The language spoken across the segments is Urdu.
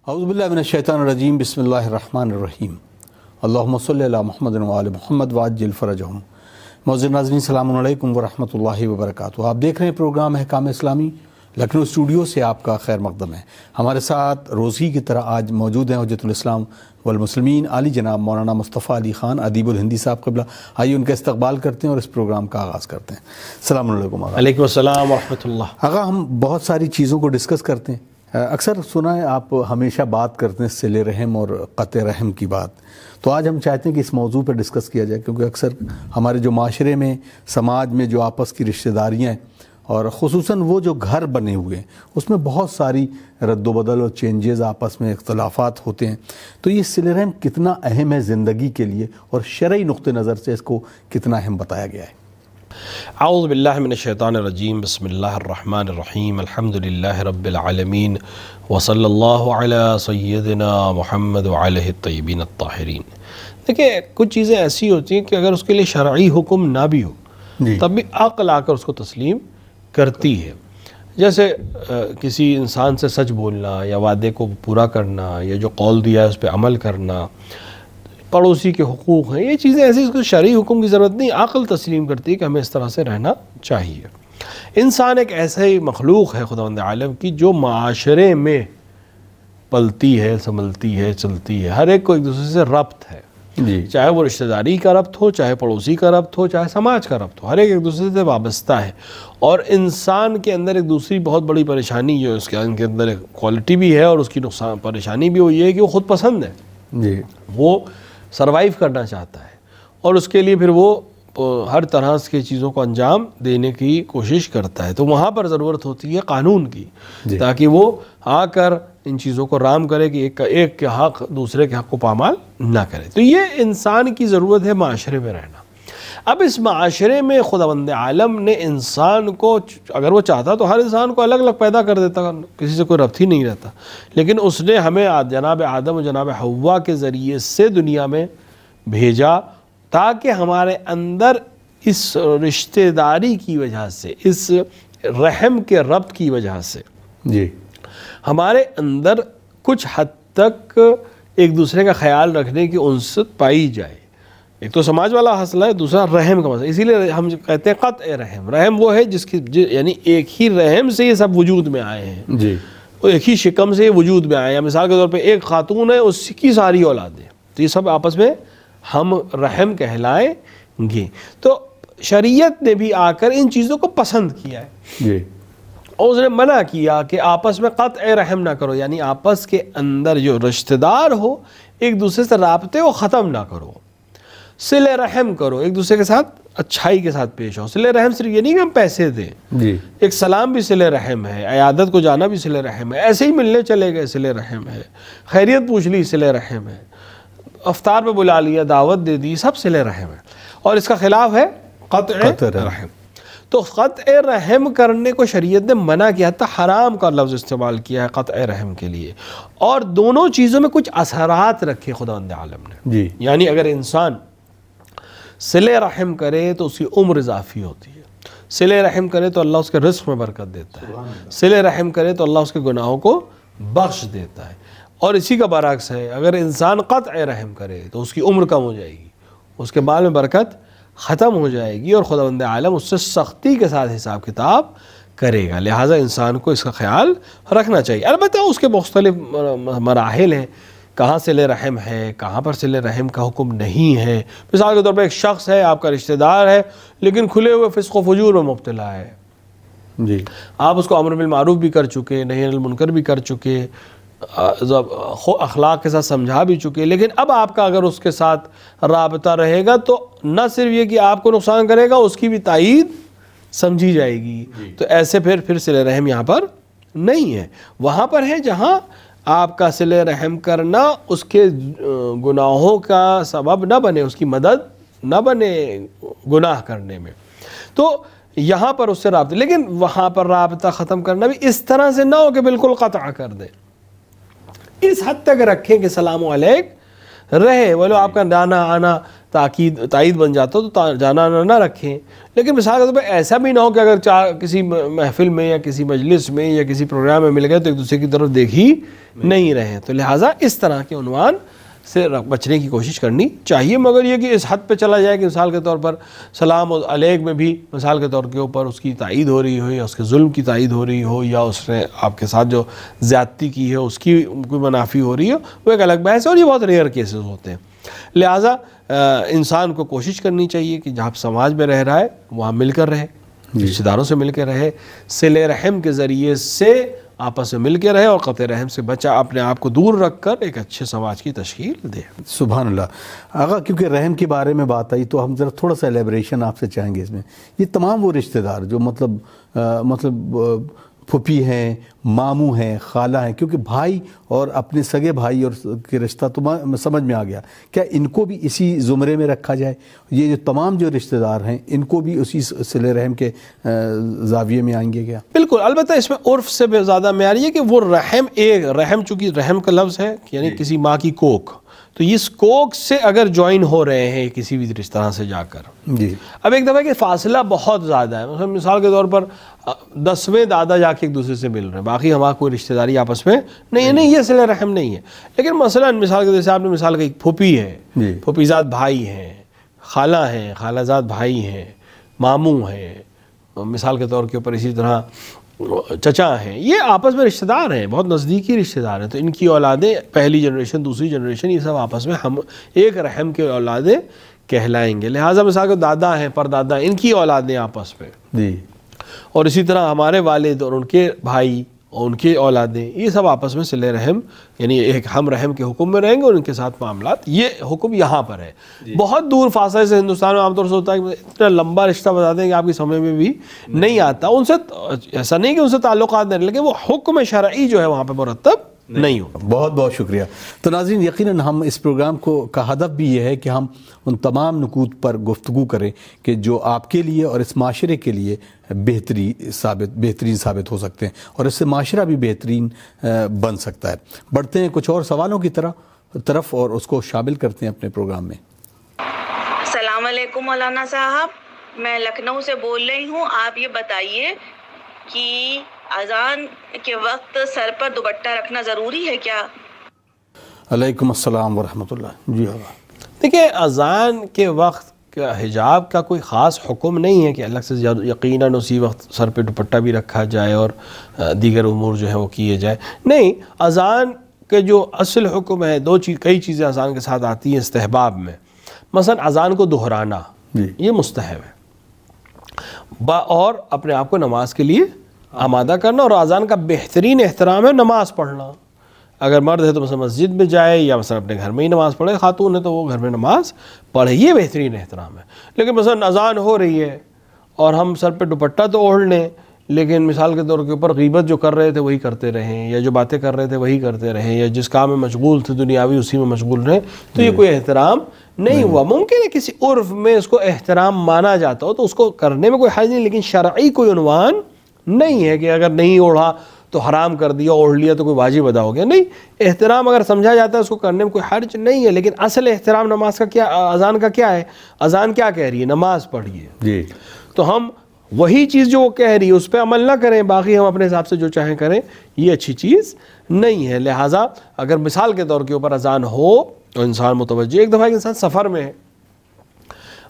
اعوذ باللہ من الشیطان الرجیم بسم اللہ الرحمن الرحیم اللہم صلی علی محمد وآل محمد وعجل فرجہم۔ معزز ناظرین السلام علیکم ورحمۃ اللہ وبرکاتہ۔ آپ دیکھ رہے ہیں پروگرام احکام اسلامی، لکھنؤ اسٹوڈیو سے آپ کا خیر مقدم ہے۔ ہمارے ساتھ روزی کی طرح آج موجود ہیں حجت الاسلام والمسلمین عالی جناب مولانا مصطفیٰ علی خان ادیب الہندی صاحب قبلہ۔ آئیے ان کا استقبال کرتے ہیں اور اس پروگرام کا آغاز کرتے ہیں۔ السلام علیکم آغا۔ علیکم السلام ورحمۃ اللہ۔ آغا، ہم بہت ساری چیزوں کو ڈسکس کرتے ہیں، اکثر سنا ہے آپ ہمیشہ بات کرتے ہیں صلہ رحم اور قطع رحم کی بات، تو آج ہم چاہتے ہیں کہ اس موضوع پر ڈسکس کیا جائے، کیونکہ اکثر ہمارے جو معاشرے میں سماج میں جو آپس کی رشتہ داریاں ہیں اور خصوصاً وہ جو گھر بنے ہوئے ہیں اس میں بہت ساری رد و بدل اور چینجز، آپس میں اختلافات ہوتے ہیں، تو یہ صلہ رحم کتنا اہم ہے زندگی کے لیے اور شرعی نقطہ نظر سے اس کو کتنا اہم بتایا گیا ہے؟ اعوذ باللہ من الشیطان الرجیم بسم اللہ الرحمن الرحیم الحمد للہ رب العالمین وصلی اللہ علی سیدنا محمد وعلیہ الطیبین الطاہرین۔ دیکھیں، کچھ چیزیں ایسی ہوتی ہیں کہ اگر اس کے لیے شرعی حکم نہ بھی ہو تب بھی عقل آ کر اس کو تسلیم کرتی ہے۔ جیسے کسی انسان سے سچ بولنا یا وعدے کو پورا کرنا یا جو قول دیا ہے اس پہ عمل کرنا، پڑوسی کے حقوق ہیں، یہ چیزیں ایسی اس کو شرعی حکم کی ضرورت نہیں، عقل تسلیم کرتی ہے کہ ہمیں اس طرح سے رہنا چاہیے۔ انسان ایک ایسے مخلوق ہے خداوند عالم کی جو معاشرے میں پلتی ہے، سنبھلتی ہے، چلتی ہے، ہر ایک کو ایک دوسرے سے ربط ہے، چاہے وہ رشتہ داری کا ربط ہو، چاہے پڑوسی کا ربط ہو، چاہے سماج کا ربط ہو، ہر ایک ایک دوسرے سے وابستہ ہے۔ اور انسان کے اندر ایک دوسری بہت بڑی پریشانی جو اس کے اندر ایک کوالٹی بھی ہے اور اس کی نقصان پریشانی بھی یہ ہے کہ وہ خود پسند ہے، وہ سروائیو کرنا چاہتا ہے اور اس کے لیے پھر وہ ہر طرح کی چیزوں کو انجام دینے کی کوشش کرتا ہے، تو وہاں پر ضرورت ہوتی ہے قانون کی، تاکہ وہ آ کر ان چیزوں کو رام کرے کہ ایک کے حق دوسرے کے حق کو پامال نہ کرے۔ تو یہ انسان کی ضرورت ہے معاشرے میں رہنا۔ اب اس معاشرے میں خداوند عالم نے انسان کو، اگر وہ چاہتا تو ہر انسان کو الگ الگ پیدا کر دیتا، کسی سے کوئی ربط ہی نہیں رہتا، لیکن اس نے ہمیں جناب آدم و جناب حوا کے ذریعے سے دنیا میں بھیجا تاکہ ہمارے اندر اس رشتہ داری کی وجہ سے، اس رحم کے ربط کی وجہ سے ہمارے اندر کچھ حد تک ایک دوسرے کا خیال رکھنے کی انست پائی جائے۔ ایک تو سماج والا مسئلہ ہے، دوسرا رحم کا مسئلہ، اسی لیے ہم کہتے ہیں قطع رحم۔ رحم وہ ہے جس کی یعنی ایک ہی رحم سے یہ سب وجود میں آئے ہیں، وہ ایک ہی شکم سے یہ وجود میں آئے ہیں۔ مثال کے طور پہ ایک خاتون ہے، اس کی ساری اولادیں، تو یہ سب آپس میں ہم رحم کہلائیں گے۔ تو شریعت نے بھی آ کر ان چیزوں کو پسند کیا ہے اور اس نے منع کیا کہ آپس میں قطع رحم نہ کرو، یعنی آپس کے اندر جو رشتہ دار ہو ایک دوسرے سے رابطے کو ختم نہ کرو، صلہ رحم کرو، ایک دوسرے کے ساتھ اچھائی کے ساتھ پیش ہو۔ صلہ رحم صرف یہ نہیں کہ ہم پیسے دیں، ایک سلام بھی صلہ رحم ہے، عیادت کو جانا بھی صلہ رحم ہے، ایسے ہی ملنے چلے گئے صلہ رحم ہے، خیریت پوچھ لی صلہ رحم ہے، افطار پہ بلا لیا، دعوت دے دی، سب صلہ رحم ہے۔ اور اس کا خلاف ہے قطع رحم۔ تو قطع رحم کرنے کو شریعت نے منع کیا، حتیٰ حرام کا لفظ استعمال کیا ہے قطع رحم کے لیے، اور دونوں چیزوں میں کچھ اثرات رکھے خداوند عالم نے۔ یعنی اگر انسان صلہ رحم کرے تو اس کی عمر اضافی ہوتی ہے، صلہ رحم کرے تو اللہ اس کے رزق میں برکت دیتا ہے، صلہ رحم کرے تو اللہ اس کے گناہوں کو بخش دیتا ہے۔ اور اسی کا برعکس ہے، اگر انسان قطع رحم کرے تو اس کی عمر کم ہو جائے گی، اس کے مال میں برکت ختم ہو جائے گی اور خداوند عالم اس سے سختی کے ساتھ حساب کتاب کرے گا۔ لہٰذا انسان کو اس کا خیال رکھنا چاہیے۔ البتہ اس کے مختلف مراحل ہیں، کہاں صلہ رحم ہے، کہاں پر صلہ رحم کا حکم نہیں ہے۔ مثال کے طور پر ایک شخص ہے، آپ کا رشتہ دار ہے، لیکن کھلے ہوئے فسق و فجور میں مبتلا ہے، آپ اس کو امر بالمعروف بھی کر چکے، نہی عن المنکر بھی کر چکے، اخلاق کے ساتھ سمجھا بھی چکے، لیکن اب آپ کا اگر اس کے ساتھ رابطہ رہے گا تو نہ صرف یہ کہ آپ کو نقصان کرے گا، اس کی بھی تائید سمجھی جائے گی۔ تو ایسے پھر صلہ رحم یہاں پر نہیں ہے۔ وہاں پر ہے جہاں آپ کا صلہ رحم کرنا اس کے گناہوں کا سبب نہ بنے، اس کی مدد نہ بنے گناہ کرنے میں، تو یہاں پر اس سے رابطہ، لیکن وہاں پر رابطہ ختم کرنا بھی اس طرح سے نہ ہو کہ بالکل قطع کر دیں، اس حد تک رکھیں کہ سلام علیک رہے، بولو آپ کا جانا آنا تائید بن جاتا ہو تو جانا نہ رکھیں. لیکن مثال کے طور پہ ایسا بھی نہ ہو کہ اگر کسی محفل میں یا کسی مجلس میں یا کسی پروگرام میں مل گئے تو ایک دوسرے کی طرف دیکھ ہی نہیں رہے. تو لہٰذا اس طرح کے عنوان سے بچنے کی کوشش کرنی چاہیے. مگر یہ کہ اس حد پہ چلا جائے کہ مثال کے طور پر سلام علیک میں بھی مثال کے طور کے اوپر اس کی تائید ہو رہی ہو یا اس کے ظلم کی تائید ہو رہی ہو یا اس نے آپ کے ساتھ جو زیادتی کی ہے اس کی کوئی منافی ہو رہی ہو, وہ ایک الگ بحث ہے اور یہ بہت ریئر کیسز ہوتے ہیں. لہٰذا انسان کو کوشش کرنی چاہیے کہ جہاں سماج میں رہ رہا ہے وہاں مل کر رہے, رشتہ داروں سے مل کے رہے, صلہ رحم کے ذریعے سے آپس میں مل کے رہے اور قطع رحم سے بچا اپنے آپ کو دور رکھ کر ایک اچھے سماج کی تشکیل دے. سبحان اللہ. آقا کیونکہ رحم کے بارے میں بات آئی تو ہم ذرا تھوڑا سا ایلیبریشن آپ سے چاہیں گے اس میں. یہ تمام وہ رشتہ دار جو مطلب پھوپھی ہیں, ماموں ہیں, خالہ ہیں, کیونکہ بھائی اور اپنے سگے بھائی اور کے رشتہ تو سمجھ میں آ گیا, کیا ان کو بھی اسی زمرے میں رکھا جائے؟ یہ جو تمام جو رشتہ دار ہیں ان کو بھی اسی صلہ رحم کے زاویے میں آئیں گے کیا؟ بالکل. البتہ اس میں عرف سے زیادہ معیاری ہے کہ وہ رحم چونکہ رحم کا لفظ ہے یعنی کسی ماں کی کوکھ, تو اس کوک سے اگر جوائن ہو رہے ہیں کسی بھی طرح سے جا کر جی. اب ایک دفعہ کہ فاصلہ بہت زیادہ ہے, مثال کے طور پر 10ویں دادا جا کے ایک دوسرے سے مل رہے ہیں, باقی ہمارا کوئی رشتہ داری آپس میں نہیں, یہ صلہ رحم نہیں ہے. لیکن مثلا مثال کے جیسے آپ نے مثال کی پھوپھی ہے, پھوپھی زاد بھائی ہیں, خالہ ہیں, خالہ زاد بھائی ہیں, ماموں ہیں, مثال کے طور کے اوپر اسی طرح چچا ہیں, یہ آپس میں رشتہ دار ہیں, بہت نزدیکی رشتہ دار ہیں. تو ان کی اولادیں پہلی جنریشن دوسری جنریشن یہ سب آپس میں ہم ایک رحم کے اولادیں کہلائیں گے. لہٰذا مثال کے دادا ہیں, پردادا ہیں, ان کی اولادیں آپس میں جی, اور اسی طرح ہمارے والد اور ان کے بھائی اور ان کی اولادیں, یہ سب آپس میں صلہ رحم یعنی ایک ہم رحم کے حکم میں رہیں گے اور ان کے ساتھ معاملات. یہ حکم یہاں پر ہے. بہت دور فاصلے سے ہندوستان میں عام طور سے ہوتا ہے کہ اتنا لمبا رشتہ بتا دیں کہ آپ کی سمجھ میں بھی نہیں آتا. ان سے ایسا نہیں کہ ان سے تعلقات نہیں, لیکن وہ حکم شرعی جو ہے وہاں پہ مرتب نہیں ہو. بہت بہت شکریہ. تو ناظرین یقیناً ہم اس پروگرام کا ہدف بھی یہ ہے کہ ہم ان تمام نکات پر گفتگو کریں کہ جو آپ کے لیے اور اس معاشرے کے لیے بہترین ثابت ہو سکتے ہیں اور اس سے معاشرہ بھی بہترین بن سکتا ہے. بڑھتے ہیں کچھ اور سوالوں کی طرف اور اس کو شامل کرتے ہیں اپنے پروگرام میں. السلام علیکم مولانا صاحب, میں لکھنؤ سے بول رہی ہوں. آپ یہ بتائیے کہ اذان کے وقت سر پر دوپٹہ رکھنا ضروری ہے کیا؟ علیکم السلام ورحمۃ اللہ. جی ہاں, دیکھیں اذان کے وقت حجاب کا کوئی خاص حکم نہیں ہے کہ الگ سے یقیناً اسی وقت سر پہ دوپٹہ بھی رکھا جائے اور دیگر امور جو ہیں وہ کیے جائے. نہیں, اذان کے جو اصل حکم ہے کئی چیزیں اذان کے ساتھ آتی ہیں استحباب میں. مثلا اذان کو دہرانا یہ مستحب ہے, اور اپنے آپ کو نماز کے لیے آمادہ کرنا, اور اذان کا بہترین احترام ہے نماز پڑھنا. اگر مرد ہے تو مثلا مسجد میں جائے یا مثلا اپنے گھر میں ہی نماز پڑھے, خاتون ہے تو وہ گھر میں نماز پڑھے, یہ بہترین احترام ہے. لیکن مثلا اذان ہو رہی ہے اور ہم سر پہ دوپٹہ تو اوڑھ لیں لیکن مثال کے طور کے اوپر غیبت جو کر رہے تھے وہی کرتے رہیں, یا جو باتیں کر رہے تھے وہی کرتے رہیں, یا جس کام میں مشغول تھے دنیاوی اسی میں مشغول رہیں, تو یہ کوئی احترام نہیں ہوا. ممکن ہے کسی عرف میں اس کو احترام مانا جاتا ہو تو اس کو کرنے میں کوئی حرج نہیں, لیکن شرعی کوئی عنوان نہیں ہے کہ اگر نہیں اوڑھا تو حرام کر دیا, اوڑھ لیا تو کوئی واجب ادا ہو گیا. نہیں, احترام اگر سمجھا جاتا ہے اس کو کرنے میں کوئی حرج نہیں ہے. لیکن اصل احترام نماز کا کیا, اذان کا کیا ہے؟ اذان کیا کہہ رہی ہے؟ نماز پڑھیے. جی, تو ہم وہی چیز جو وہ کہہ رہی ہے اس پہ عمل نہ کریں, باقی ہم اپنے حساب سے جو چاہیں کریں, یہ اچھی چیز نہیں ہے. لہٰذا اگر مثال کے طور کے اوپر اذان ہو تو انسان متوجہ, ایک دفعہ ایک انسان سفر میں ہے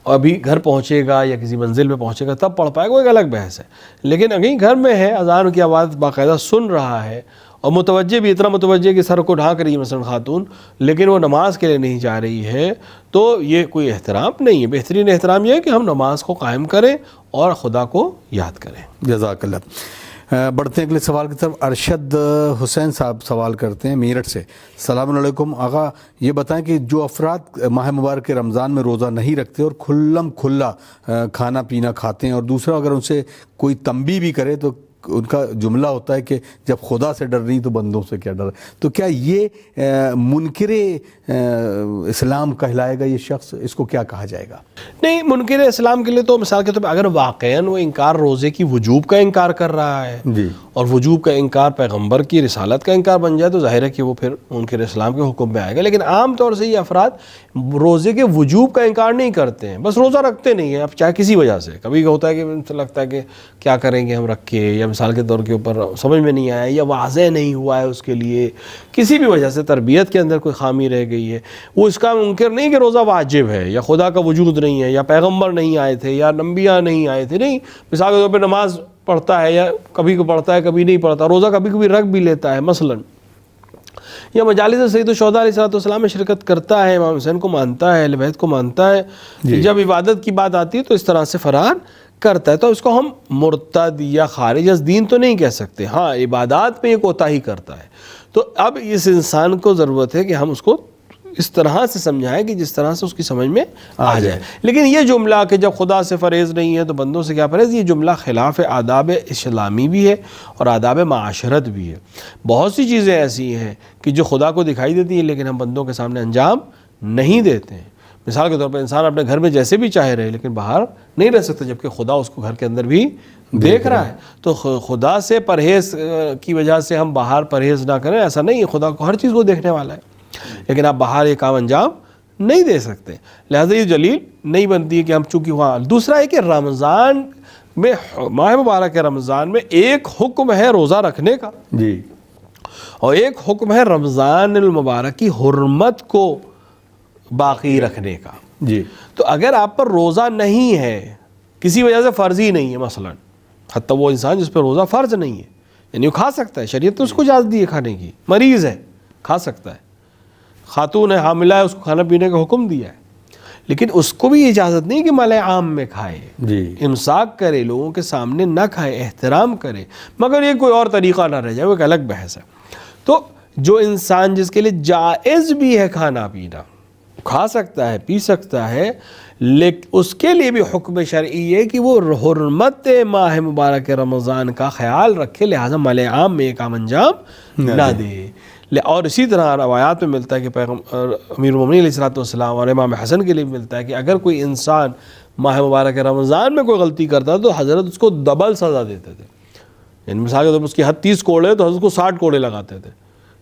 اور ابھی گھر پہنچے گا یا کسی منزل میں پہنچے گا تب پڑھ پائے گا, وہ ایک الگ بحث ہے. لیکن اگر گھر میں ہے, اذان کی آواز باقاعدہ سن رہا ہے اور متوجہ بھی اتنا متوجہ کہ سر کو ڈھانک رہی ہے مثلا خاتون, لیکن وہ نماز کے لیے نہیں جا رہی ہے, تو یہ کوئی احترام نہیں ہے. بہترین احترام یہ ہے کہ ہم نماز کو قائم کریں اور خدا کو یاد کریں. جزاک اللہ. بڑھتے ہیں اگلے سوال کی طرف. ارشد حسین صاحب سوال کرتے ہیں میرٹھ سے. السلام علیکم آقا, یہ بتائیں کہ جو افراد ماہ مبارک رمضان میں روزہ نہیں رکھتے اور کھلا کھانا پینا کھاتے ہیں, اور دوسرا اگر ان سے کوئی تنبیہ بھی کرے تو ان کا جملہ ہوتا ہے کہ جب خدا سے ڈر رہی تو بندوں سے کیا ڈر, تو کیا یہ منکر اسلام کہلائے گا یہ شخص؟ اس کو کیا کہا جائے گا؟ نہیں, منکر اسلام کے لیے تو مثال کے طور پہ اگر واقعاً وہ انکار روزے کی وجوب کا انکار کر رہا ہے جی, اور وجوب کا انکار پیغمبر کی رسالت کا انکار بن جائے تو ظاہر ہے کہ وہ پھر ان کے اسلام کے حکم میں آئے گا. لیکن عام طور سے یہ افراد روزے کے وجوب کا انکار نہیں کرتے ہیں, بس روزہ رکھتے نہیں ہیں. اب چاہے کسی وجہ سے, کبھی ہوتا ہے کہ ان سے لگتا ہے کہ کیا کریں گے ہم رکھ کے, یا مثال کے طور کے اوپر سمجھ میں نہیں آیا, یا واضح نہیں ہوا ہے اس کے لیے, کسی بھی وجہ سے تربیت کے اندر کوئی خامی رہ گئی ہے. وہ اس کا منکر نہیں کہ روزہ واجب ہے یا خدا کا وجود نہیں ہے یا پیغمبر نہیں آئے تھے یا انبیاء نہیں آئے تھے, نہیں. مثال کے طور پہ نماز پڑھتا ہے یا کبھی کو پڑھتا ہے کبھی نہیں پڑھتا, روزہ کبھی کبھی رکھ بھی لیتا ہے مثلاً, یا مجالس سید الشہداء علیہ السلام میں شرکت کرتا ہے, امام حسین کو مانتا ہے, اہل بیت کو مانتا ہے, جب عبادت کی بات آتی ہے تو اس طرح سے فرار کرتا ہے, تو اس کو ہم مرتد یا خارج از دین تو نہیں کہہ سکتے. ہاں عبادات میں یہ کوتاہی کرتا ہے, تو اب اس انسان کو ضرورت ہے کہ ہم اس کو اس طرح سے سمجھائیں کہ جس طرح سے اس کی سمجھ میں آ جائے. لیکن یہ جملہ کہ جب خدا سے فریض نہیں ہے تو بندوں سے کیا فریض, یہ جملہ خلاف آداب اسلامی بھی ہے اور آداب معاشرت بھی ہے. بہت سی چیزیں ایسی ہیں کہ جو خدا کو دکھائی دیتی ہیں لیکن ہم بندوں کے سامنے انجام نہیں دیتے ہیں. مثال کے طور پر انسان اپنے گھر میں جیسے بھی چاہے رہے لیکن باہر نہیں رہ سکتا, جبکہ خدا اس کو گھر کے اندر بھی دیکھ رہا ہے. تو خدا سے پرہیز کی وجہ سے ہم باہر پرہیز نہ کریں, ایسا نہیں ہے. خدا کو ہر چیز کو دیکھنے والا ہے, لیکن آپ باہر یہ کام انجام نہیں دے سکتے. لہذا یہ دلیل نہیں بنتی ہے کہ ہم چونکہ وہاں. دوسرا ہے کہ رمضان میں, ماہ مبارک رمضان میں ایک حکم ہے روزہ رکھنے کا جی, اور ایک حکم ہے رمضان المبارک کی حرمت کو باقی رکھنے کا جی. تو اگر آپ پر روزہ نہیں ہے, کسی وجہ سے فرض ہی نہیں ہے, مثلا حتیٰ وہ انسان جس پہ روزہ فرض نہیں ہے, یعنی وہ کھا سکتا ہے, شریعت نے اس کو اجازت دی ہے کھانے کی, مریض ہے کھا سکتا ہے, خاتون ہے حاملہ ہے اس کو کھانا پینے کا حکم دیا ہے, لیکن اس کو بھی اجازت نہیں کہ مال عام میں کھائے جی, امساک کرے, لوگوں کے سامنے نہ کھائے, احترام کرے, مگر یہ کوئی اور طریقہ نہ رہ جائے, وہ ایک الگ بحث ہے. تو جو انسان جس کے لیے جائز بھی ہے کھانا پینا, کھا سکتا ہے پی سکتا ہے, لیکن اس کے لیے بھی حکم شرعی ہے کہ وہ حرمت ماہ مبارک رمضان کا خیال رکھے, لہٰذا مال عام میں یہ کام انجام نہ دے. اور اسی طرح روایات میں ملتا ہے کہ امیر المومنین علیہ السلام اور امام حسن کے لیے ملتا ہے کہ اگر کوئی انسان ماہ مبارک رمضان میں کوئی غلطی کرتا تو حضرت اس کو ڈبل سزا دیتے تھے. یعنی مثال کے طور پر اس کی حد 30 کوڑے تو حضرت کو 60 کوڑے لگاتے تھے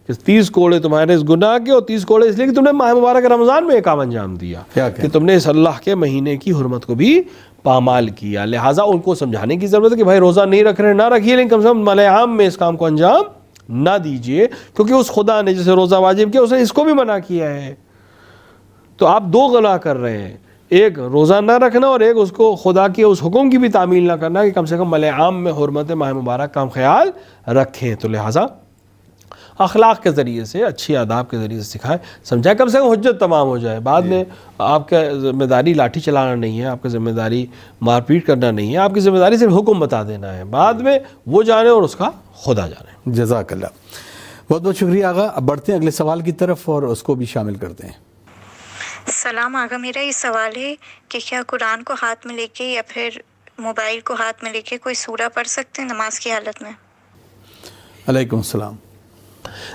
کہ 30 کوڑے تمہارے اس گناہ کے اور 30 کوڑے اس لیے کہ تم نے ماہ مبارک رمضان میں ایک کام انجام دیا کہ تم نے اس اللہ کے مہینے کی حرمت کو بھی پامال کیا. لہٰذا ان کو سمجھانے کی ضرورت ہے کہ بھائی روزہ نہیں رکھ رہے نہ رکھیے, لیکن کم سے کم مال عام میں اس کام کو انجام نہ دیجئے, کیونکہ اس خدا نے جسے روزہ واجب کیا اس نے اس کو بھی منع کیا ہے. تو آپ دو گناہ کر رہے ہیں, ایک روزہ نہ رکھنا اور ایک اس کو خدا کے اس حکم کی بھی تعمیل نہ کرنا کہ کم سے کم مال عام میں حرمت ماہ مبارک کا ہم خیال رکھیں. تو لہٰذا اخلاق کے ذریعے سے, اچھی آداب کے ذریعے سے سکھائیں, سمجھائیں, کم سے کم حجت تمام ہو جائے. بعد میں آپ کا ذمہ داری لاٹھی چلانا نہیں ہے, آپ کی ذمہ داری مار پیٹ کرنا نہیں ہے, آپ کی ذمہ داری صرف حکم بتا دینا ہے, بعد میں وہ جانے اور اس کا خدا جانے. جزاک اللہ, بہت بہت شکریہ آغا. اب بڑھتے ہیں اگلے سوال کی طرف اور اس کو بھی شامل کرتے ہیں. سلام آغا, میرا یہ سوال ہے کہ کیا قرآن کو ہاتھ میں لے کے یا پھر موبائل کو ہاتھ میں لے کے کوئی سورہ پڑھ سکتے ہیں نماز کی حالت میں؟ علیکم السلام.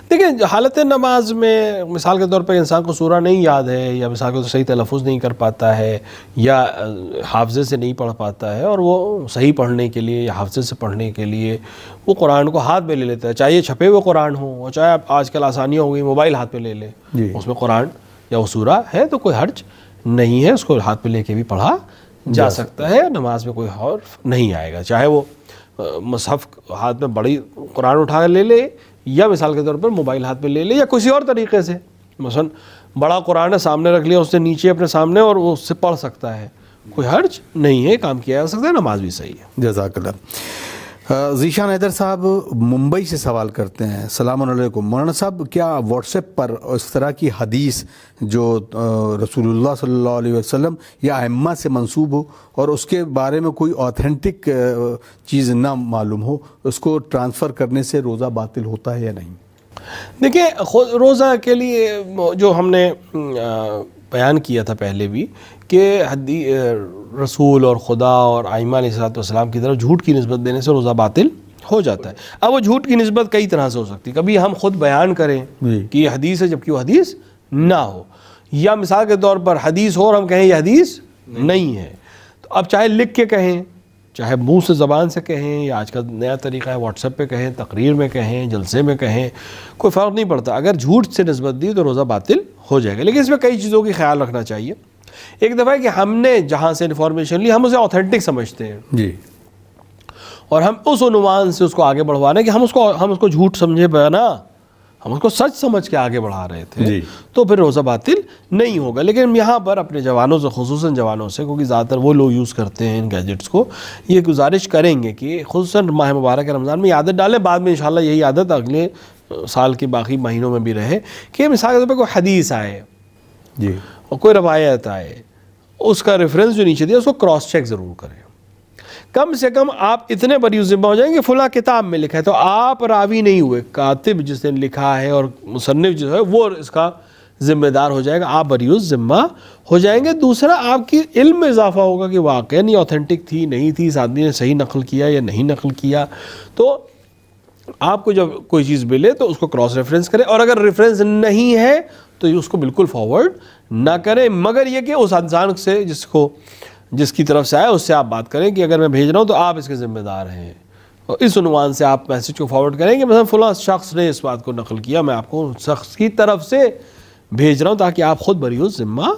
دیکھیں, حالت نماز میں مثال کے طور پر انسان کو سورہ نہیں یاد ہے, یا مثال کے طور پر صحیح تلفظ نہیں کر پاتا ہے, یا حافظے سے نہیں پڑھ پاتا ہے, اور وہ صحیح پڑھنے کے لیے یا حافظے سے پڑھنے کے لیے وہ قرآن کو ہاتھ میں لے لیتا ہے, چاہے چھپے ہوئے قرآن ہوں اور چاہے آج کل آسانیاں ہو گئی موبائل ہاتھ میں لے لے, اس میں قرآن یا وہ سورہ ہے تو کوئی حرج نہیں ہے, اس کو ہاتھ میں لے کے بھی پڑھا جا سکتا ہے, نماز میں کوئی حرف نہیں آئے گا. چاہے وہ مصحف ہاتھ میں بڑی قرآن اٹھا کر لے لے, یا مثال کے طور پر موبائل ہاتھ میں لے لے, یا کسی اور طریقے سے, مثلا بڑا قرآن ہے سامنے رکھ لیا, اس سے نیچے اپنے سامنے, اور وہ اس سے پڑھ سکتا ہے, کوئی حرج نہیں ہے, کام کیا جا سکتا ہے, نماز بھی صحیح ہے. جزاک اللہ. ذیشان حیدر صاحب ممبئی سے سوال کرتے ہیں. السلام علیکم مولانا صاحب, کیا واٹس ایپ پر اس طرح کی حدیث جو رسول اللہ صلی اللہ علیہ وسلم یا ائمہ سے منسوب ہو اور اس کے بارے میں کوئی اوتھینٹک چیز نہ معلوم ہو, اس کو ٹرانسفر کرنے سے روزہ باطل ہوتا ہے یا نہیں؟ دیکھیں, روزہ کے لیے جو ہم نے بیان کیا تھا پہلے بھی کہ رسول اور خدا اور ائمہ علیہ السلام کی طرف جھوٹ کی نسبت دینے سے روزہ باطل ہو جاتا ہے. اب وہ جھوٹ کی نسبت کئی طرح سے ہو سکتی ہے. کبھی ہم خود بیان کریں کہ یہ حدیث ہے جبکہ وہ حدیث نہ ہو, یا مثال کے طور پر حدیث ہو اور ہم کہیں یہ حدیث نہیں ہے. تو اب چاہے لکھ کے کہیں چاہے منہ سے زبان سے کہیں یا آج کا نیا طریقہ ہے واٹس ایپ پہ کہیں، تقریر میں کہیں، جلسے میں کہیں، کوئی فرق نہیں پڑتا. اگر جھوٹ سے نسبت دی تو روزہ باطل ہو جائے گا. لیکن اس میں کئی چیزوں کی خیال رکھنا چاہیے. ایک دفعہ کہ ہم نے جہاں سے انفارمیشن لی ہم اسے آتھینٹک سمجھتے ہیں جی، اور ہم اس عنوان سے اس کو آگے بڑھوا رہے ہیں کہ ہم اس کو جھوٹ سمجھے بنا، ہم اس کو سچ سمجھ کے آگے بڑھا رہے تھے جی. تو پھر روزہ باطل نہیں ہوگا. لیکن یہاں پر اپنے جوانوں سے، خصوصاً جوانوں سے، کیونکہ زیادہ تر وہ لوگ یوز کرتے ہیں ان گیجٹس کو، یہ گزارش کریں گے کہ خصوصاً ماہ مبارک رمضان میں یہ عادت ڈالیں. بعد میں انشاءاللہ یہی عادت اگلے سال کے باقی مہینوں میں بھی رہے کہ مثال کے طور پہ کوئی حدیث آئے جی، اور کوئی روایت آئے، اس کا ریفرنس جو نیچے دیا اس کو کراس چیک ضرور کریں. کم سے کم آپ اتنے بری ذمہ ہو جائیں گے فلاں کتاب میں لکھا ہے تو آپ راوی نہیں ہوئے، کاتب جس نے لکھا ہے اور مصنف جو ہے وہ اس کا ذمہ دار ہو جائے گا، آپ بری ذمہ ہو جائیں گے. دوسرا، آپ کی علم میں اضافہ ہوگا کہ واقعاً یہ آتھینٹک تھی نہیں تھی، اس آدمی نے صحیح نقل کیا یا نہیں نقل کیا. تو آپ کو جب کوئی چیز ملے تو اس کو کراس ریفرنس کریں، اور اگر ریفرنس نہیں ہے تو اس کو بالکل فارورڈ نہ کریں، مگر یہ کہ اس انسان سے جس کی طرف سے آئے اس سے آپ بات کریں کہ اگر میں بھیج رہا ہوں تو آپ اس کے ذمہ دار ہیں، اور اس عنوان سے آپ میسج کو فارورڈ کریں کہ مثلا فلاں شخص نے اس بات کو نقل کیا، میں آپ کو اس شخص کی طرف سے بھیج رہا ہوں تاکہ آپ خود بری ذمہ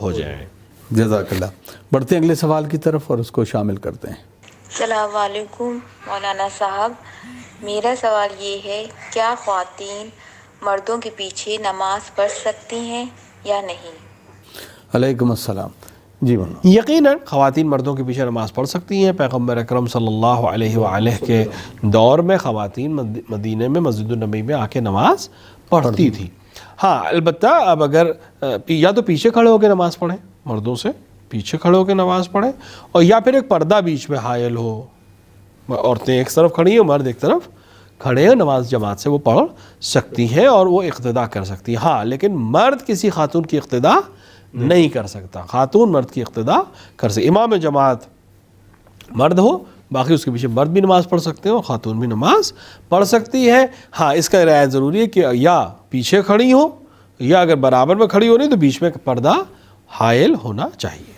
ہو جائیں. جزاک اللہ. بڑھتے ہیں اگلے سوال کی طرف اور اس کو شامل کرتے ہیں. السلام علیکم مولانا صاحب، میرا سوال یہ ہے کیا خواتین مردوں کے پیچھے نماز پڑھ سکتی ہیں یا نہیں؟ علیکم السلام. جی مولانا. یقیناً خواتین مردوں کے پیچھے نماز پڑھ سکتی ہیں. پیغمبر اکرم صلی اللہ علیہ وآلہ کے دور میں خواتین مدینہ میں مسجد النبی میں آ کے نماز پڑھتی تھی. ہاں البتہ اب اگر یا تو پیچھے کھڑے ہو کے نماز پڑھیں، مردوں سے پیچھے کھڑے ہو کے نماز پڑھیں، اور یا پھر ایک پردہ بیچ میں حائل ہو، عورتیں ایک طرف کھڑی ہیں مرد ایک طرف کھڑے ہیں، نماز جماعت سے وہ پڑھ سکتی ہیں اور وہ اقتداء کر سکتی ہیں. ہاں لیکن مرد کسی خاتون کی اقتداء نہیں کر سکتا، خاتون مرد کی اقتداء کر سکتی. امام جماعت مرد ہو، باقی اس کے پیچھے مرد بھی نماز پڑھ سکتے ہیں اور خاتون بھی نماز پڑھ سکتی ہے. ہاں اس کا رعایت ضروری ہے کہ یا پیچھے کھڑی ہو یا اگر برابر میں کھڑی ہونی تو بیچ میں پردہ حائل ہونا چاہیے.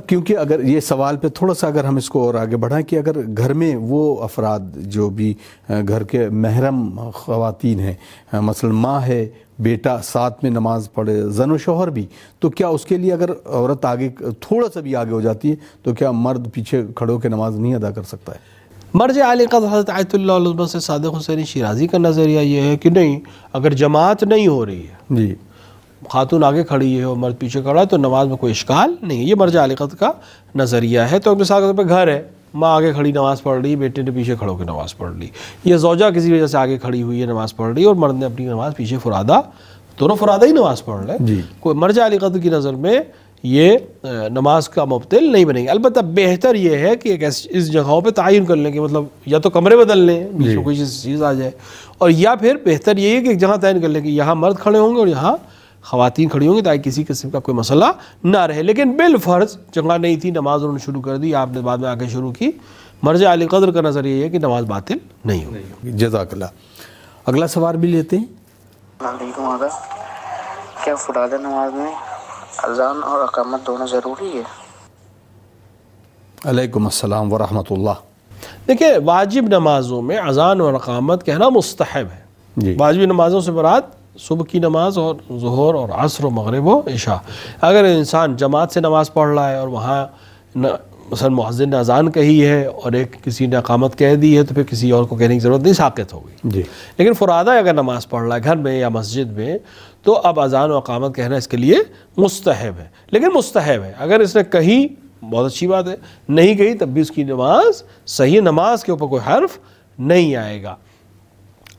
کیونکہ اگر یہ سوال پہ تھوڑا سا اگر ہم اس کو اور آگے بڑھائیں کہ اگر گھر میں وہ افراد جو بھی گھر کے محرم خواتین ہیں، مثلا ماں ہے، بیٹا ساتھ میں نماز پڑھے، زن و شوہر بھی، تو کیا اس کے لیے اگر عورت آگے تھوڑا سا بھی آگے ہو جاتی ہے تو کیا مرد پیچھے کھڑے ہو کے نماز نہیں ادا کر سکتا ہے؟ مرجع علی قدر حضرت آیت اللہ علیہ سے صادق حسین شیرازی کا نظریہ یہ ہے کہ نہیں، اگر جماعت نہیں ہو رہی ہے، جی، خاتون آگے کھڑی ہے اور مرد پیچھے کھڑا ہے تو نماز میں کوئی اشکال نہیں ہے. یہ مرجع علی قدر کا نظریہ ہے. تو مثال کے طور پہ گھر ہے، ماں آگے کھڑی نماز پڑھ رہی، بیٹے نے پیچھے کھڑو کے نماز پڑھ لی، یہ زوجہ کسی وجہ سے آگے کھڑی ہوئی ہے نماز پڑھ رہی اور مرد نے اپنی نماز پیچھے فرادہ، دونوں فرادہ ہی نماز پڑھ رہے ہیں، جی، کوئی مرجع علی قدر کی نظر میں یہ نماز کا مبطل نہیں بنے گی. البتہ بہتر یہ ہے کہ ایک اس جگہوں پہ تعین کر لیں کہ مطلب یا تو کمرے بدل لیں، بیچ میں کوئی چیز آ جائے، اور یا پھر بہتر یہ ہے کہ ایک جگہ تعین کر لیں کہ یہاں مرد کھڑے ہوں گے اور یہاں خواتین کھڑی ہوں گی تاکہ کسی قسم کا کوئی مسئلہ نہ رہے. لیکن بالفرض جگہ نہیں تھی، نماز انہوں نے شروع کر دی، آپ نے بعد میں آ کے شروع کی، مرجع علی قدر کا نظریہ یہ ہے کہ نماز باطل نہیں ہوگی. جزاک اللہ. اگلا سوال بھی لیتے ہیں. السلام علیکم آقا، کیا فرادہ نماز میں اذان اور اقامت دونوں ضروری ہے؟ علیکم السلام ورحمۃ اللہ. دیکھیں واجب نمازوں میں اذان اور اقامت کہنا مستحب ہے. جی، واجب نمازوں سے مراد صبح کی نماز اور ظہر اور عصر و مغرب و عشاء. اگر انسان جماعت سے نماز پڑھ رہا ہے اور وہاں مثلا مؤذن نے اذان کہی ہے اور ایک کسی نے اقامت کہہ دی ہے تو پھر کسی اور کو کہنے کی ضرورت نہیں، ساقط ہو گئی. جی، لیکن فرادہ اگر نماز پڑھ رہا ہے گھر میں یا مسجد میں تو اب اذان و اقامت کہنا اس کے لیے مستحب ہے. لیکن مستحب ہے، اگر اس نے کہی بہت اچھی بات ہے، نہیں کہی تب بھی اس کی نماز صحیح، نماز کے اوپر کوئی حرف نہیں آئے گا.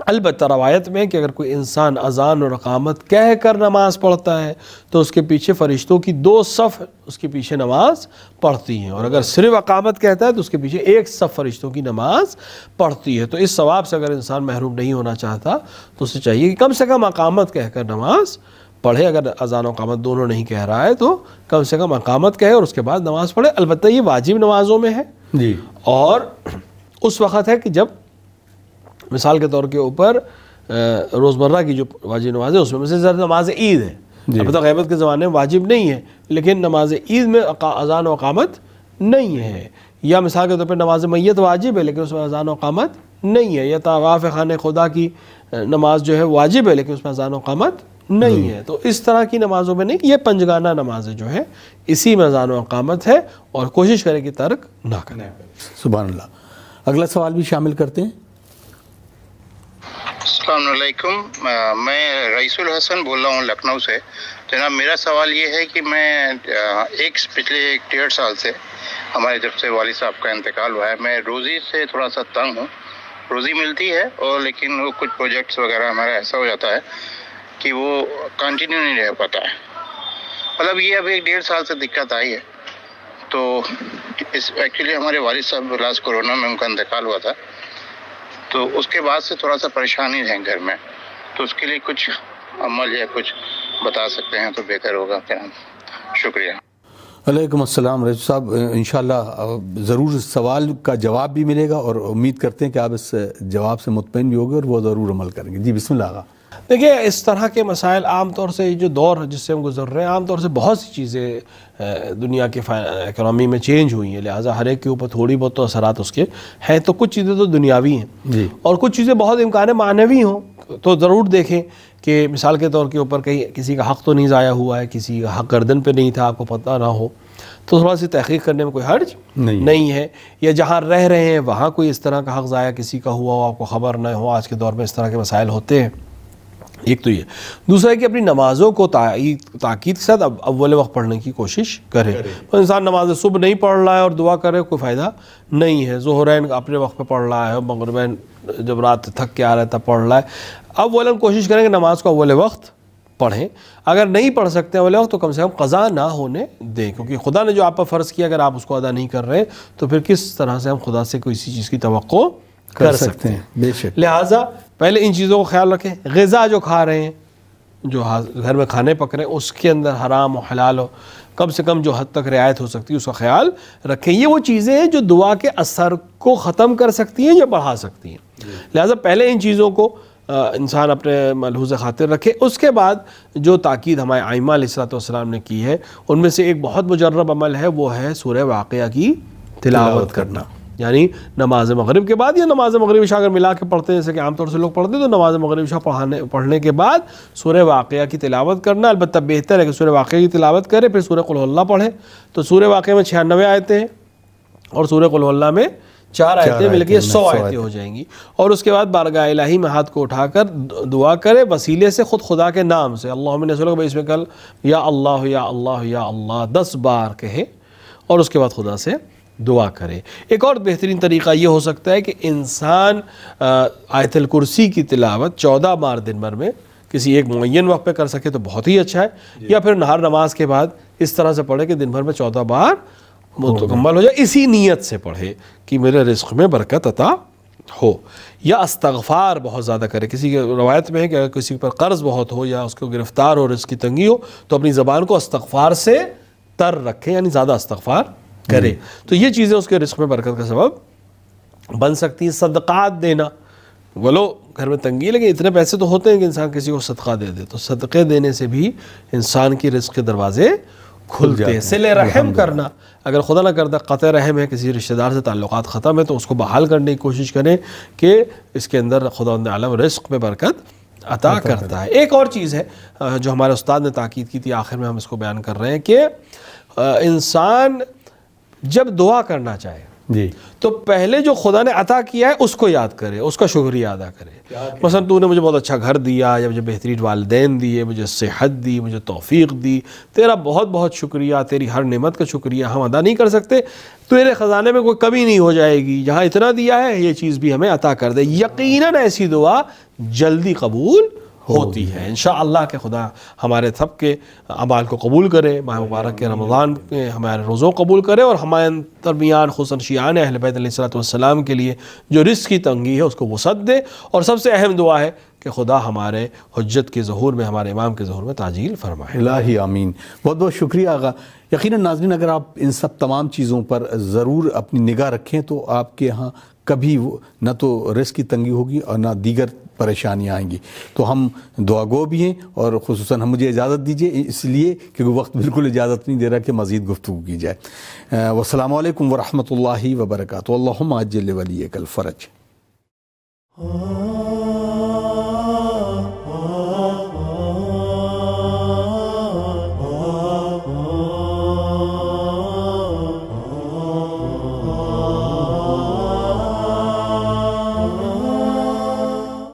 البتہ روایت میں کہ اگر کوئی انسان اذان اور اقامت کہہ کر نماز پڑھتا ہے تو اس کے پیچھے فرشتوں کی 2 صف اس کے پیچھے نماز پڑھتی ہیں، اور اگر صرف اقامت کہتا ہے تو اس کے پیچھے 1 صف فرشتوں کی نماز پڑھتی ہے. تو اس ثواب سے اگر انسان محروم نہیں ہونا چاہتا تو اسے چاہیے کہ کم سے کم اقامت کہہ کر نماز پڑھے. اگر اذان و اقامت دونوں نہیں کہہ رہا ہے تو کم سے کم اقامت کہے اور اس کے بعد نماز پڑھے. البتہ یہ واجب نمازوں میں ہے، جی، اور اس وقت ہے کہ جب مثال کے طور کے اوپر روزمرہ کی جو واجب نماز ہے اس میں سے نماز عید ہے. البتہ غیبت کے زمانے میں واجب نہیں ہے، لیکن نماز عید میں اذان و اقامت نہیں ہے. یا مثال کے طور پہ نماز میت واجب ہے لیکن اس میں اذان و اقامت نہیں ہے، یا طواف خانہ خدا کی نماز جو ہے واجب ہے لیکن اس میں اذان و اقامت نہیں ہے، تو اس طرح کی نمازوں میں نہیں، یہ پنجگانہ نمازیں جو ہے اسی میں اذان و اقامت ہے، اور کوشش کرے کہ ترک نہ کریں۔ سبحان اللہ۔ اگلا سوال بھی شامل کرتے ہیں۔ السلام علیکم، میں رئیس الحسن بول رہا ہوں لکھنؤ سے۔ جناب میرا سوال یہ ہے کہ میں پچھلے 1.5 سال سے ہمارے جب سے والد صاحب کا انتقال ہوا ہے، میں روزی سے تھوڑا سا تنگ ہوں۔ روزی ملتی ہے اور لیکن وہ کچھ پروجیکٹس وغیرہ ہمارا ایسا ہو جاتا ہے کہ وہ کنٹینیو نہیں رہ پاتا ہے۔ مطلب یہ اب 1.5 سال سے دقت آئی ہے، تو ایکچولی ہمارے والد صاحب لاسٹ کورونا میں ان کا انتقال ہوا تھا، تو اس کے بعد سے تھوڑا سا پریشانی ہے گھر میں، تو اس کے لیے کچھ عمل یا کچھ بتا سکتے ہیں تو بہتر ہوگا۔ شکریہ۔ علیکم السلام رئیس صاحب، انشاءاللہ ضرور سوال کا جواب بھی ملے گا، اور امید کرتے ہیں کہ آپ اس جواب سے مطمئن بھی ہوگے اور وہ ضرور عمل کریں گے۔ جی بسم اللہ آغا۔ دیکھیے اس طرح کے مسائل عام طور سے جو دور جس سے ہم گزر رہے ہیں، عام طور سے بہت سی چیزیں دنیا کے اکنامی میں چینج ہوئی ہیں، لہٰذا ہر ایک کے اوپر تھوڑی بہت تو اثرات اس کے ہیں، تو کچھ چیزیں تو دنیاوی ہیں جی، اور کچھ چیزیں بہت امکان معنوی ہوں، تو ضرور دیکھیں کہ مثال کے طور کے اوپر کہیں کسی کا حق تو نہیں ضائع ہوا ہے، کسی کا حق گردن پہ نہیں تھا، آپ کو پتہ نہ ہو، تو تھوڑا سی تحقیق کرنے میں کوئی حرج نہیں ہے، یا جہاں رہ رہے ہیں وہاں کوئی اس طرح کا حق ضائع کسی کا ہوا ہو، آپ کو خبر نہ ہو، آج کے دور میں اس طرح کے مسائل ہوتے ہیں۔ ایک تو یہ، دوسرا ہے کہ اپنی نمازوں کو تاکید کے ساتھ اول وقت پڑھنے کی کوشش کرے۔ انسان نماز صبح نہیں پڑھ رہا ہے اور دعا کرے، کوئی فائدہ نہیں ہے۔ ظہرین اپنے وقت پہ پڑھ رہا ہے، مغربین جب رات تھک کے آ رہا ہے تب پڑھ رہا ہے۔ اولا کوشش کریں کہ نماز کو اول وقت پڑھیں، اگر نہیں پڑھ سکتے اول وقت تو کم سے کم قضا نہ ہونے دیں، کیونکہ خدا نے جو آپ پر فرض کیا اگر آپ اس کو ادا نہیں کر رہے تو پھر کس طرح سے ہم خدا سے کوئی اسی چیز کی توقع کر سکتے ہیں۔ بے شک۔ لہٰذا پہلے ان چیزوں کو خیال رکھیں، غذا جو کھا رہے ہیں، جو گھر میں کھانے پک رہے ہیں، اس کے اندر حرام و حلال ہو، کم سے کم جو حد تک رعایت ہو سکتی ہے اس کا خیال رکھیں۔ یہ وہ چیزیں ہیں جو دعا کے اثر کو ختم کر سکتی ہیں یا بڑھا سکتی ہیں، لہٰذا پہلے ان چیزوں کو انسان اپنے ملحوظ خاطر رکھے۔ اس کے بعد جو تاکید ہمارے ائمہ علیہ الصلوۃ والسلام نے کی ہے ان میں سے ایک بہت مجرب عمل ہے، وہ ہے سورہ واقعہ کی تلاوت کرنا، یعنی نماز مغرب کے بعد یا نماز مغرب عشاء اگر ملا کے پڑھتے ہیں جیسے کہ عام طور سے لوگ پڑھتے ہیں، تو نماز مغرب عشاء پڑھنے کے بعد سورہ واقعہ کی تلاوت کرنا۔ البتہ بہتر ہے کہ سورہ واقعہ کی تلاوت کرے، پھر سورہ قل اللہ پڑھے، تو سورہ واقعہ میں 96 آیتیں ہیں اور سورہ قل اللہ میں 4 آیتیں مل کے 100 آیتیں ہو جائیں گی، اور اس کے بعد بارگاہ الہی میں ہاتھ کو اٹھا کر دعا کرے وسیلے سے، خود خدا کے نام سے، اللہم انی اسألک باسمک یا اللہ یا اللہ یا اللہ 10 بار کہے، اور اس کے بعد خدا سے دعا کرے۔ ایک اور بہترین طریقہ یہ ہو سکتا ہے کہ انسان آیت الکرسی کی تلاوت 14 بار دن بھر میں کسی ایک معین وقت پہ کر سکے تو بہت ہی اچھا ہے، یا پھر نہار نماز کے بعد اس طرح سے پڑھے کہ دن بھر میں 14 بار مکمل ہو جائے، اسی نیت سے پڑھے کہ میرے رزق میں برکت عطا ہو۔ یا استغفار بہت زیادہ کرے، کسی کی روایت میں ہے کہ اگر کسی پر قرض بہت ہو یا اس کو گرفتار ہو، رزق کی تنگی ہو، تو اپنی زبان کو استغفار سے تر رکھے، یعنی زیادہ استغفار کرے، تو یہ چیزیں اس کے رزق میں برکت کا سبب بن سکتی ہیں۔ صدقات دینا، بولو گھر میں تنگی ہے لیکن اتنے پیسے تو ہوتے ہیں کہ انسان کسی کو صدقہ دے دے، تو صدقے دینے سے بھی انسان کی رزق کے دروازے کھلتے ہیں۔ صلہ رحم کرنا، اگر خدا نہ کردہ قطع رحم ہے، کسی رشتہ دار سے تعلقات ختم ہے، تو اس کو بحال کرنے کی کوشش کریں کہ اس کے اندر خداوند عالم رزق میں برکت عطا کرتا ہے۔ ایک اور چیز ہے جو ہمارے استاد نے تاکید کی تھی، آخر میں ہم اس کو بیان کر رہے ہیں کہ انسان جب دعا کرنا چاہے تو پہلے جو خدا نے عطا کیا ہے اس کو یاد کرے، اس کا شکریہ ادا کرے۔ مثلا تو نے مجھے بہت اچھا گھر دیا، یا مجھے بہترین والدین دیے، مجھے صحت دی، مجھے توفیق دی، تیرا بہت بہت شکریہ، تیری ہر نعمت کا شکریہ ہم ادا نہیں کر سکتے، تیرے خزانے میں کوئی کمی نہیں ہو جائے گی، جہاں اتنا دیا ہے یہ چیز بھی ہمیں عطا کر دے۔ یقیناً ایسی دعا جلدی قبول ہوتی ہے انشاءاللہ کہ خدا ہمارے سب کے اعمال کو قبول کرے، ماہ مبارک کے رمضان میں ہمارے روزوں قبول کرے، اور ہمارے درمیان خصوصاً شیعان اہل بیت علیہ الصلوۃ والسلام کے لیے جو رزق کی تنگی ہے اس کو وسعت دے، اور سب سے اہم دعا ہے کہ خدا ہمارے حجت کے ظہور میں، ہمارے امام کے ظہور میں تعجیل فرمائے۔ الہی آمین۔ بہت بہت شکریہ آغا۔ یقیناً ناظرین اگر آپ ان سب تمام چیزوں پر ضرور اپنی نگاہ رکھیں تو آپ کے ہاں کبھی نہ تو رزق کی تنگی ہوگی اور نہ دیگر پریشانیاں آئیں گی. تو ہم دعا گو بھی ہیں، اور خصوصاً ہم مجھے اجازت دیجیے اس لیے کیونکہ وقت بالکل اجازت نہیں دے رہا کہ مزید گفتگو کی جائے. والسلام علیکم ورحمۃ اللہ وبرکاتہ. اللہم عجل ولیک الفرج.